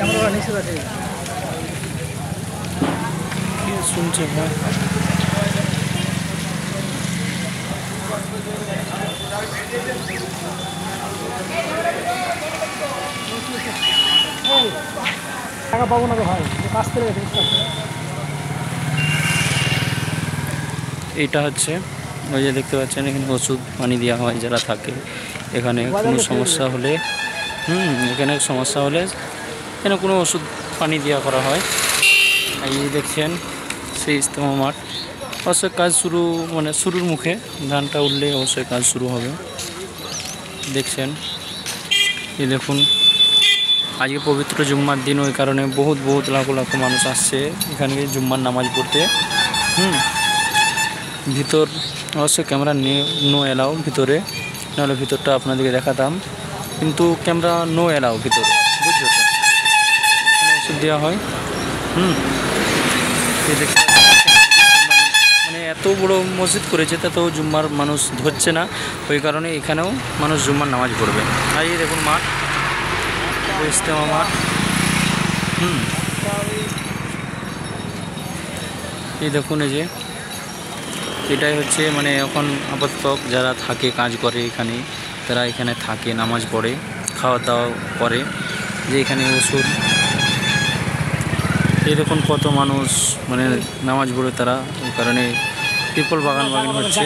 Camera নিষেধ আছে। কি শুনছে ভাই? টাকা পাবো না তো ভাই, কাজ করে গেছে। এটা হচ্ছে ওই যে দেখতে পাচ্ছেন এখানে ওষুধ পানি দেওয়া হয় যারা থাকে এখানে কোনো সমস্যা হলে। এখানে সমস্যা হলে এখানে কোনো ওষুধ পানি দেওয়া করা হয়। এই দেখছেন সেই ইজতেমা মাঠ, অবশ্যই কাজ শুরু, মানে শুরুর মুখে, ধানটা উঠলে অবশ্যই কাজ শুরু হবে। দেখছেন এই দেখুন, আজকে পবিত্র জুম্মার দিন, ওই কারণে বহুত লাখো লাখো মানুষ আসছে এখানে জুম্মার নামাজ পড়তে। ভিতর অবশ্যই ক্যামেরা নো এলাও ভিতরে, নাহলে ভিতরটা আপনাদেরকে দেখাতাম, কিন্তু ক্যামেরা নো এলাও ভিতরে, বুঝছো তো? এখানে ওষুধ দেওয়া হয়। মানে এত বড় মসজিদ করেছে, তাতেও জুম্মার মানুষ ধরছে না, ওই কারণে এখানেও মানুষ জুম্মার নামাজ পড়বে। আর এই দেখুন মাঠ, ইজতেমা মাঠ। এই দেখুন, এই যে এটাই হচ্ছে মানে এখন আপাতত যারা থাকে কাজ করে এখানে, তারা এখানে থাকে, নামাজ পড়ে, খাওয়া দাওয়া করে, যে এখানে ওষুধ। এই দেখুন কত মানুষ মানে নামাজ পড়ে তারা, ওই কারণে পিপল বাগান হচ্ছে।